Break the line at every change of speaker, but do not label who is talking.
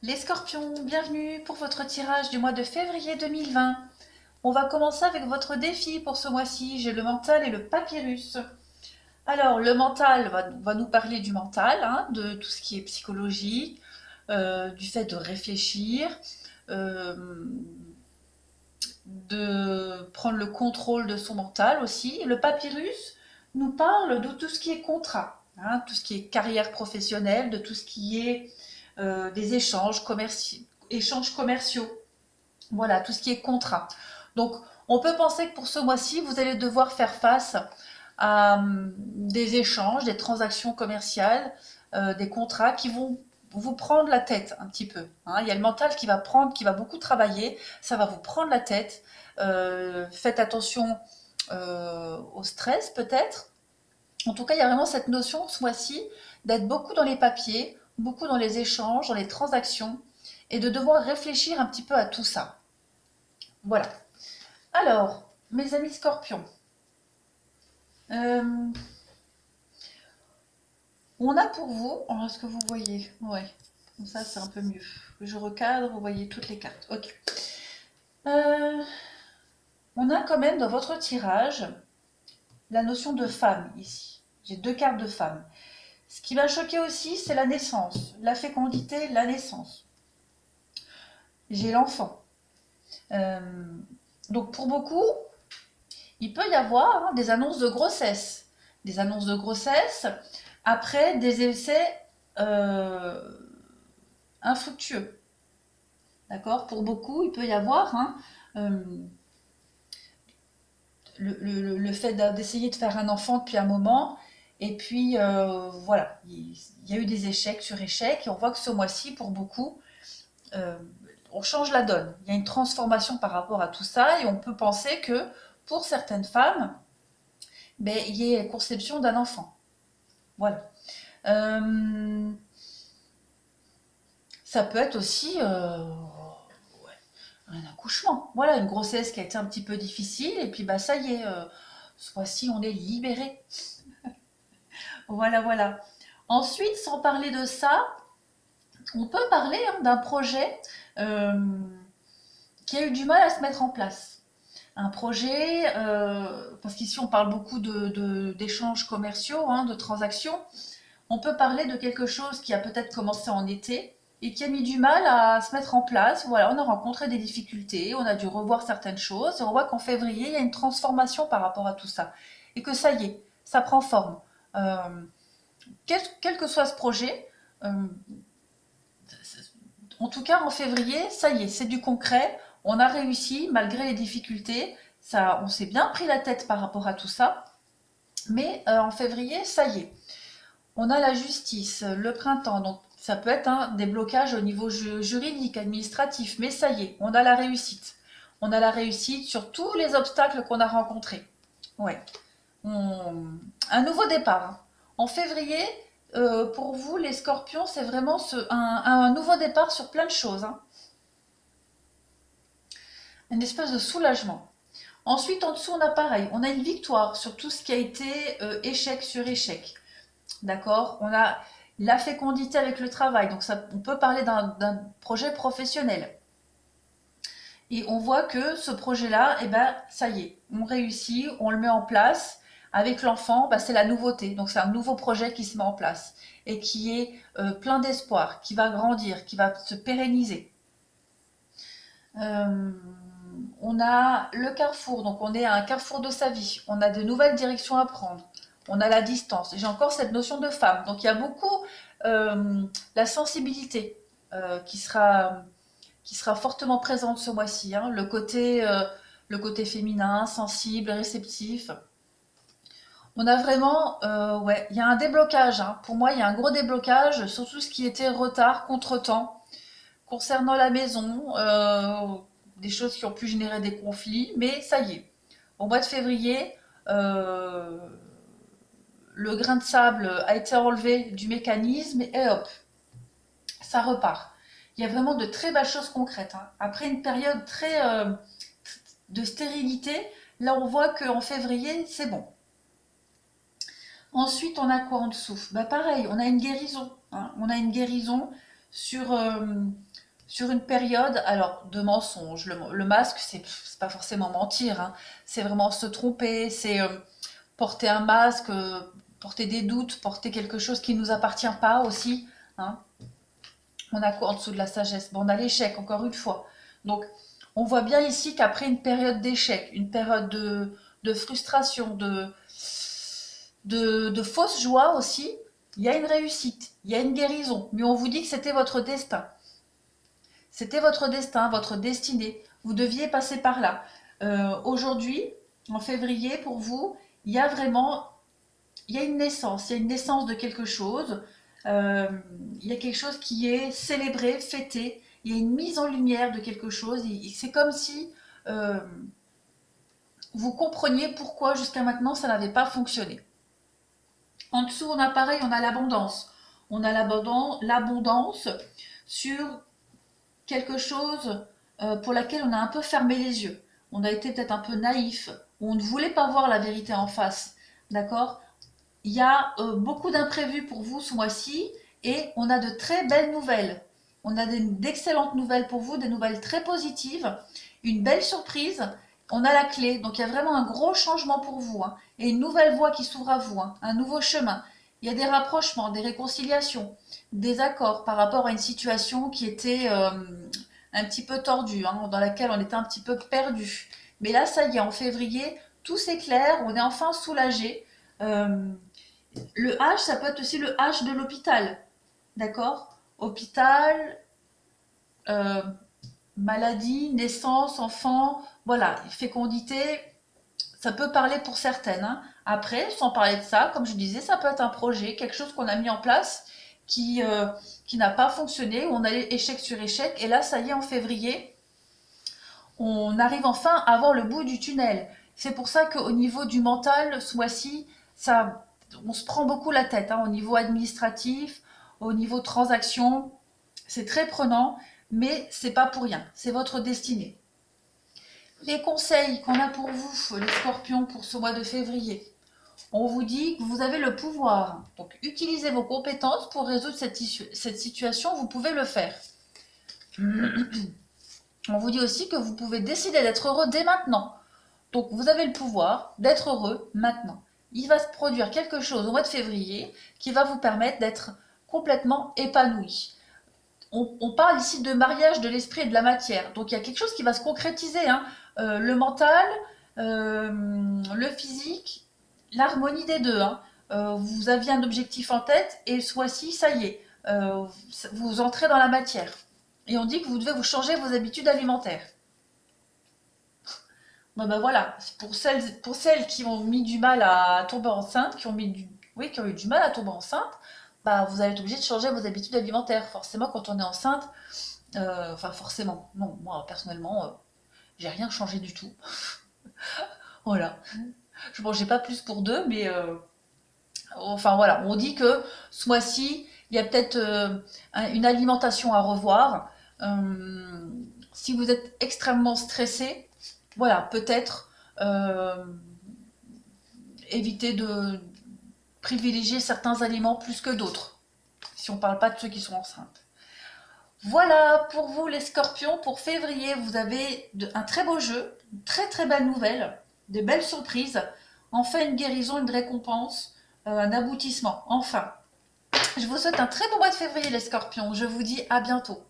Les scorpions, bienvenue pour votre tirage du mois de février 2020. On va commencer avec votre défi pour ce mois-ci. J'ai le mental et le papyrus. Alors, le mental va nous parler du mental, hein, de tout ce qui est psychologie, du fait de réfléchir, euh, de prendre le contrôle de son mental aussi. Le papyrus nous parle de tout ce qui est contrat, hein, tout ce qui est carrière professionnelle, de tout ce qui est des échanges commerciaux. Voilà, tout ce qui est contrat. Donc, on peut penser que pour ce mois-ci, vous allez devoir faire face à des échanges, des transactions commerciales, des contrats qui vont vous prendre la tête un petit peu, hein. Il y a le mental qui va beaucoup travailler, ça va vous prendre la tête. Faites attention au stress peut-être. En tout cas, il y a vraiment cette notion ce mois-ci d'être beaucoup dans les papiers, beaucoup dans les échanges, dans les transactions, et de devoir réfléchir un petit peu à tout ça. Voilà. Alors, mes amis scorpions, euh, on a pour vous, alors est-ce que vous voyez? Ouais, comme ça c'est un peu mieux. Je recadre, vous voyez toutes les cartes. Ok. Euh, on a quand même dans votre tirage la notion de femme ici. J'ai deux cartes de femme. Ce qui m'a choqué aussi, c'est la naissance, la fécondité, la naissance. J'ai l'enfant. Euh, donc pour beaucoup, il peut y avoir, hein, des annonces de grossesse. Des annonces de grossesse après des essais euh, infructueux. D'accord. Pour beaucoup, il peut y avoir, hein, euh, le fait d'essayer de faire un enfant depuis un moment. Et puis, voilà, il y a eu des échecs sur échecs. Et on voit que ce mois-ci, pour beaucoup, euh, on change la donne. Il y a une transformation par rapport à tout ça. Et on peut penser que pour certaines femmes, ben, il y ait conception d'un enfant. Voilà. Euh, Ça peut être aussi ouais, un accouchement. Voilà, une grossesse qui a été un petit peu difficile, et puis bah ça y est, ce mois-ci on est libéré. Voilà, voilà. Ensuite, sans parler de ça, on peut parler, hein, d'un projet euh, qui a eu du mal à se mettre en place. Un projet, parce qu'ici on parle beaucoup d'échanges commerciaux, hein, de transactions. On peut parler de quelque chose qui a peut-être commencé en été et qui a mis du mal à se mettre en place. Voilà, on a rencontré des difficultés, on a dû revoir certaines choses, et on voit qu'en février, il y a une transformation par rapport à tout ça. Et que ça y est, ça prend forme. Euh, quel que soit ce projet, euh, en tout cas en février, ça y est, c'est du concret. On a réussi malgré les difficultés. Ça, on s'est bien pris la tête par rapport à tout ça. Mais en février, ça y est. On a la justice, le printemps, donc ça peut être un déblocage au niveau juridique, administratif, mais ça y est, on a la réussite. On a la réussite sur tous les obstacles qu'on a rencontrés. Ouais. Un nouveau départ, hein. En février, pour vous, les scorpions, c'est vraiment un nouveau départ sur plein de choses, hein. Une espèce de soulagement. Ensuite, en dessous, on a pareil, on a une victoire sur tout ce qui a été échec sur échec. D'accord. On a la fécondité avec le travail, donc ça, on peut parler d'un projet professionnel. Et on voit que ce projet-là, eh ben, ça y est, on réussit, on le met en place. Avec l'enfant, bah, c'est la nouveauté. Donc c'est un nouveau projet qui se met en place et qui est plein d'espoir, qui va grandir, qui va se pérenniser. Euh, on a le carrefour, donc on est à un carrefour de sa vie. On a de nouvelles directions à prendre. On a la distance. J'ai encore cette notion de femme. Donc il y a beaucoup la sensibilité qui sera fortement présente ce mois-ci, hein. Le côté féminin, sensible, réceptif. On a vraiment, ouais, il y a un déblocage, hein. Pour moi, il y a un gros déblocage sur tout ce qui était retard, contretemps, concernant la maison, des choses qui ont pu générer des conflits, mais ça y est. Au mois de février, euh, le grain de sable a été enlevé du mécanisme et hop, ça repart. Il y a vraiment de très belles choses concrètes, hein. Après une période très de stérilité, là on voit qu'en février, c'est bon. Ensuite, on a quoi en dessous? Bah pareil, on a une guérison, hein. On a une guérison sur sur une période, alors, de mensonge. Le masque, c'est pas forcément mentir, hein. C'est vraiment se tromper, c'est porter un masque, porter des doutes, porter quelque chose qui ne nous appartient pas aussi, hein. On a quoi en dessous de la sagesse? Bon, on a l'échec, encore une fois. Donc, on voit bien ici qu'après une période d'échec, une période de frustration, de fausse joie aussi, il y a une réussite, il y a une guérison. Mais on vous dit que c'était votre destin. C'était votre destin, votre destinée. Vous deviez passer par là. Aujourd'hui, en février, pour vous, il y a vraiment, il y a une naissance. Il y a une naissance de quelque chose. Euh, il y a quelque chose qui est célébré, fêté. Il y a une mise en lumière de quelque chose. C'est comme si euh, vous compreniez pourquoi jusqu'à maintenant ça n'avait pas fonctionné. En dessous, on a pareil, on a l'abondance. On a l'abondance sur quelque chose pour laquelle on a un peu fermé les yeux. On a été peut-être un peu naïf, ou on ne voulait pas voir la vérité en face. D'accord? Il y a beaucoup d'imprévus pour vous ce mois-ci et on a de très belles nouvelles. On a d'excellentes nouvelles pour vous, des nouvelles très positives, une belle surprise. On a la clé, donc il y a vraiment un gros changement pour vous, hein, et une nouvelle voie qui s'ouvre à vous, hein, un nouveau chemin. Il y a des rapprochements, des réconciliations, des accords par rapport à une situation qui était un petit peu tordue, hein, dans laquelle on était un petit peu perdu. Mais là, ça y est, en février, tout s'éclaire, on est enfin soulagé. Euh, le H, ça peut être aussi le H de l'hôpital, d'accord? Hôpital, euh, maladie, naissance, enfant, voilà, fécondité, ça peut parler pour certaines, hein. Après, sans parler de ça, comme je disais, ça peut être un projet, quelque chose qu'on a mis en place qui, euh, qui n'a pas fonctionné, où on a échec sur échec, et là, ça y est, en février, on arrive enfin à voir le bout du tunnel. C'est pour ça qu'au niveau du mental, ce mois-ci, ça, on se prend beaucoup la tête, hein, au niveau administratif, au niveau transaction. C'est très prenant, mais c'est pas pour rien. C'est votre destinée. Les conseils qu'on a pour vous, les scorpions, pour ce mois de février. On vous dit que vous avez le pouvoir. Donc, utilisez vos compétences pour résoudre cette situation. Vous pouvez le faire. On vous dit aussi que vous pouvez décider d'être heureux dès maintenant. Donc vous avez le pouvoir d'être heureux maintenant. Il va se produire quelque chose au mois de février qui va vous permettre d'être complètement épanoui. On parle ici de mariage de l'esprit et de la matière. Donc il y a quelque chose qui va se concrétiser, hein. Le mental, le physique, l'harmonie des deux, hein. Vous aviez un objectif en tête et ce mois-ci, ça y est, vous entrez dans la matière. Et on dit que vous devez vous changer vos habitudes alimentaires. Bon ben voilà, pour celles qui ont mis du mal à tomber enceinte, oui, qui ont eu du mal à tomber enceinte, bah vous allez être obligé de changer vos habitudes alimentaires. Forcément, quand on est enceinte, enfin forcément, non, moi personnellement, j'ai rien changé du tout. Voilà. Je mangeais pas plus pour deux, mais enfin voilà, on dit que ce mois-ci, il y a peut-être une alimentation à revoir. Euh, si vous êtes extrêmement stressé, voilà, peut-être éviter de privilégier certains aliments plus que d'autres, si on ne parle pas de ceux qui sont enceintes. Voilà pour vous les scorpions, pour février, vous avez un très beau jeu, une très très belle nouvelle, de belles surprises, enfin une guérison, une récompense, un aboutissement, enfin. Je vous souhaite un très bon mois de février les scorpions, je vous dis à bientôt.